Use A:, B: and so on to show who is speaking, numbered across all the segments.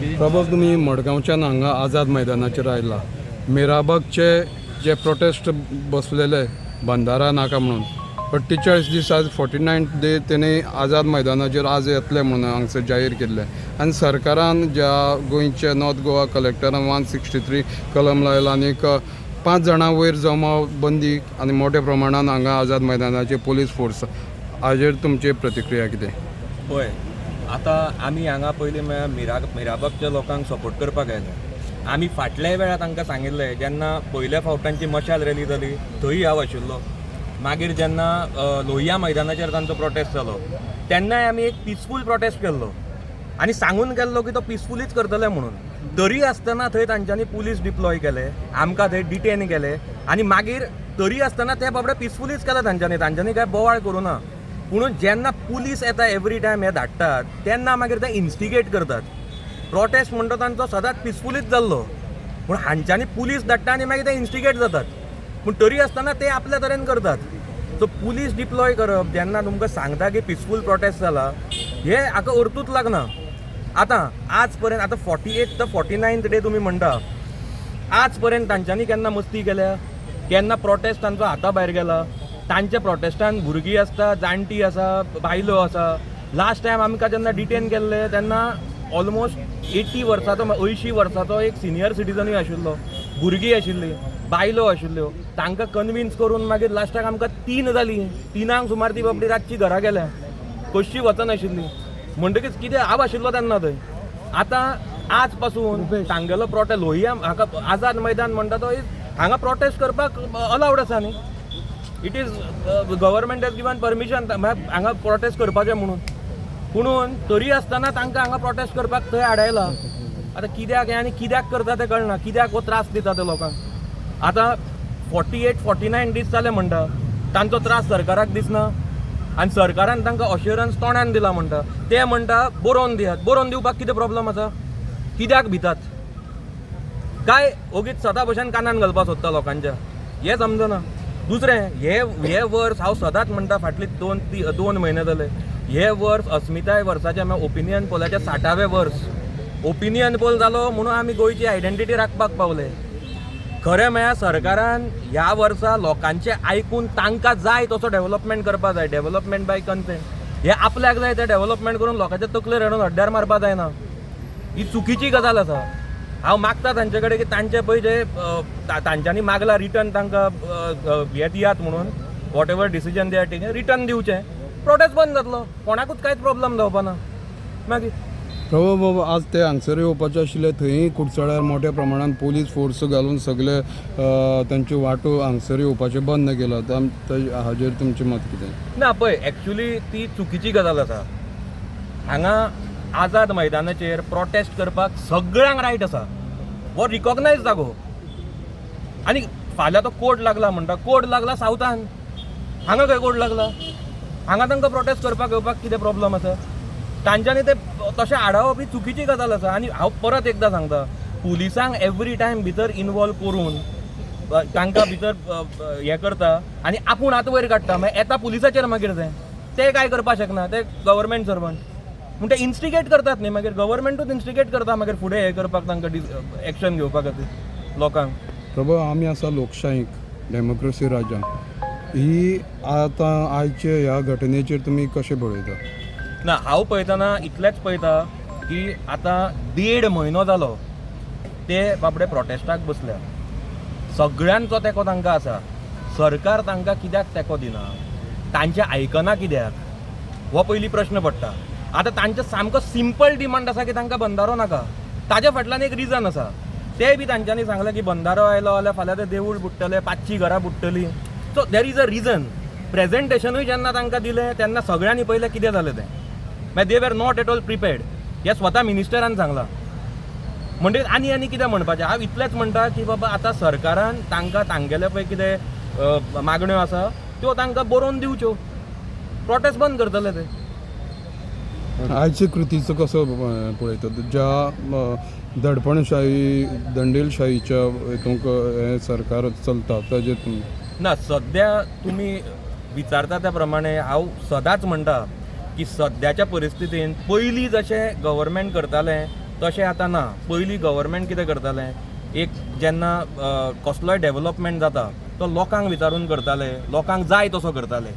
A: प्रभू तुम्ही मडगांवच्यान हांगा आझाद मैदानाचेर आयला. मिराबागचे जे प्रोटेस्ट बसलेले बंधारा नाका म्हणून 48 दीस आज 49th डे तेणी आझाद मैदानाचेर आज येतले म्हणून हांगसर जाहीर केल्ले. आनी सरकारान ज्या गोंयचे नॉर्थ गोवा कलेक्टरान 163 कलम लायला आनी 5 जाणां वयर जमाव बंदी आनी मोठ्या प्रमाणात हांगा आझाद मैदानाचे पोलीस फोर्स. हाजेर तुमची प्रतिक्रिया कितें?
B: पळय, आतां आमी हांगा पयलीं मिराबागच्या लोकांक सपोर्ट करपाक आयले. आमी फाटल्याय वेळार तांकां सांगिल्लें, जेन्ना पयल्या फावटांची मशाल रॅली जाली थंय हांव आशिल्लो. मागीर जेन्ना लोहिया मैदानाचेर तांचो प्रोटेस्ट जालो तेन्नाय आमी एक पिसफूल प्रोटेस्ट केल्लो आनी सांगून गेल्लो की तो पिसफुलीच करतले म्हणून. तरी आसतना थंय तांच्यांनी पुलीस डिप्लॉय केले, आमकां थंय डिटेन केले आनी मागीर तरी आसतना ते बाबडे पिसफुलीच केले तांच्यांनी काय बोवाळ करूं ना. पूण जेन्ना पुलीस येता एवरी टायम हे धाडटात तेन्ना मागीर ते इन्स्टिगेट करतात. प्रोटेस्ट म्हणटा तांचो सदांच पिसफुलीच जाल्लो, पूण हांच्यांनी पुलीस धाडटा आनी मागीर ते इन्स्टिगेट जातात. पूण तरी आसतना ते आपल्या तरेन करतात. सो पुलीस डिप्लॉय करप जेन्ना तुमकां सांगता की पिसफूल प्रोटेस्ट जाला, हे हाका अर्थूच लागना. आतां आज पर्यंत आतां 48th to 49th डे तुमी म्हणटा, आज पर्यंत तांच्यांनी केन्ना मस्ती केल्या? केन्ना प्रोटेस्ट तांचो हाता भायर गेला? तांच्या प्रोटेस्टान भुरगीं आसता, जाणटी आसा, बायलो आसा. लास्ट टायम आमकां जेन्ना डिटेन केल्ले तेन्ना ऑलमोस्ट 80 वर्साचो 80 वर्साचो एक सिनियर सिटीजनूय आशिल्लो, भुरगीं आशिल्लीं, बायलो आशिल्ल्यो. तांकां कन्विन्स करून मागीर लास्टाक आमकां 3 जालीं. 3 सुमार ती बाबडी रातची घरा गेल्या, कशी वचनाशिल्ली. म्हणटकीच कितें हांव आशिल्लो तेन्ना थंय. आतां आज पासून तांगेलो प्रोटेस्ट लोहिया हाका आझाद मैदान म्हणटा तो हांगा प्रोटेस्ट करपाक अलावड आसा न्ही. It is government has given permission हांगा प्रोटेस्ट करपाचें म्हणून. पुणून तरी आसतना तांकां हांगा प्रोटेस्ट करपाक थंय आडायला. आतां कित्याक हें आनी कित्याक करता तें कळना, कित्याक हो त्रास दिता ते लोकांक. आतां 48-49 दीस जाले म्हणटा, तांचो त्रास सरकाराक दिसना आनी सरकारान तांकां अश्युरन्स तोंडान दिला म्हणटा. ते म्हणटा बरोवन दियात. बरोवन दिवपाक कितें प्रॉब्लम आसा? कित्याक भितात? काय ओगीच सदां भशेन कानान घालपाक सोदता लोकांच्या? हें समजना. दुसरें, हे वर्स हांव सदांच म्हणटा, फाटले 2 म्हयने जाले, हे वर्स अस्मिताय वर्साचें ओपिनियन पोलाचें 60वें वर्स. ओपिनियन पोल जालो म्हणून आमी गोंयची आयडेंटिटी राखपाक पावले. खरें म्हळ्यार सरकारान ह्या वर्सा लोकांचें आयकून तांकां जाय तसो डेव्हलपमेंट करपाक जाय. Development by consent. हे आपल्याक जाय ते डेव्हलपमेंट करून लोकांच्या तकलेर हाडून हड्ड्यार मारपाक जायना. ही चुकीची गजाल आसा. हांव मागता तांचे कडेन की तांचे पळय जे तांच्यांनी मागला रिटर्न तांकां हे दियात म्हणून, what ever decision they are taking return दिवचें. प्रोटेस्ट बंद जातलो, कोणाकूच कांयच प्रॉब्लेम जावपाना. मागीर
A: प्रभू बाबा आज ते हांगसर येवपाचे आशिल्ले, थंय कुडचड्यार मोठ्या प्रमाणात पोलीस फोर्स घालून सगळे तांच्यो वाटो हांगसर येवपाचे बंद केला. हाजेर तुमचें मत कितें?
B: ना पळय, एक्चुली ती चुकीची गजाल आसा. हांगा आझाद मैदानाचेर प्रोटेस्ट करपाक सगळ्यांक रायट आसा. हो रिकॉग्नायज जागो. आनी फाल्यां तो कोर्ट लागला म्हणटा, कोर्ट लागला सावथान, हांगा खंय कोर्ट लागला? हांगा तांकां प्रोटेस्ट करपाक येवपाक कितें प्रॉब्लेम आसा? तांच्यांनी ते तशें आडावप ही चुकीची गजाल आसा. आनी हांव परत एकदां सांगता, पुलिसांक एवरी टायम भितर इनवॉल्व करून तांकां भितर हें करता आनी आपूण हात वयर काडटा. मागीर येता पुलिसाचेर मागीर ते काय करपाक शकना, ते गव्हर्मेंट सर्वंट. पूण ते इन्स्टिगेट करतात न्ही, मागीर गव्हर्मेंटूच इन्स्टिगेट करता मागीर फुडें हें करपाक तांकां एक्शन घेवपा खातीर लोकांक.
A: प्रभू आमी आसा लोकशायेक, डेमोक्रेसी राज्यांक. ही आतां आयचे ह्या घटनेचेर तुमी कशें पळयता?
B: ना, हांव पळयतना इतलेंच पळयता की आतां 1.5 म्हयनो जालो ते बाबडे प्रोटेस्टाक बसल्या. सगळ्यांचो तेंको तांकां आसा. सरकार तांकां कित्याक तेंको दिना? तांचें आयकना कित्याक? हो पयली प्रश्न पडटा. आतां तांचें सामको सिंपल डिमांड आसा की तांकां बंधारो नाका. ताज्या फाटल्यान एक रिजन आसा. ते बी तांच्यांनी सांगलें की बंधारो आयलो जाल्यार फाल्यां ते देवूळ बुडटलें, 5ची घरां बुडटलीं. So there is a reason. प्रेझेंटेशनूय जेन्ना तांकां दिलें तेन्ना सगळ्यांनी पयलें कितें जालें तें, मागीर दे were not at all prepared. हे स्वता मिनिस्टरान सांगलां. म्हणजे आनी कितें म्हणपाचें? हांव इतलेंच म्हणटा की बाबा आतां सरकारान तांकां तांगेले पळय कितें मागण्यो आसा त्यो तांकां बरोवन दिवच्यो. प्रोटेस्ट बंद करतले ते.
A: आयचे कृतीचो कसो पळयता? ज्या दडपणशाही दंडेलशाहीच्या हितूंक हें सरकार चलता ताजेर
B: ना, सद्या तुमी विचारता त्या प्रमाणे हांव सदांच म्हणटा की सद्याच्या परिस्थितीन पयलीं जशें गव्हर्मेंट करतालें तशें आतां ना. पयलीं गव्हर्मेंट कितें करतालें, एक जेन्ना कसलोय डेव्हलपमेंट जाता तो लोकांक विचारून करताले, लोकांक जाय तसो करताले.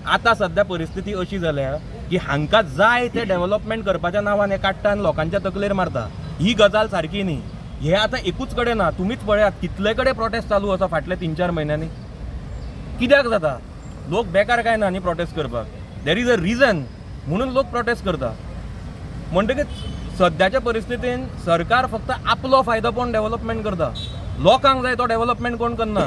B: आतां सद्या परिस्थिती अशी जाल्या की हांकां जाय तें डेव्हलपमेंट करपाच्या नांवान हे काडटा आनी लोकांच्या तकलेर मारता. ही गजाल सारकी न्ही. हे आतां एकूच कडेन ना, तुमीच पळयात कितले कडेन प्रोटेस्ट चालू आसा फाटल्या 3-4 म्हयन्यांनी. कित्याक जाता? लोक बेकार काय ना न्ही प्रोटेस्ट करपाक. देर इज अ रिजन म्हणून लोक प्रोटेस्ट करता. म्हणटकीच सद्याच्या परिस्थितीन सरकार फक्त आपलो फायदो पळोवन डेव्हलपमेंट करता. लोकांक जाय तो डेव्हलपमेंट कोण करना.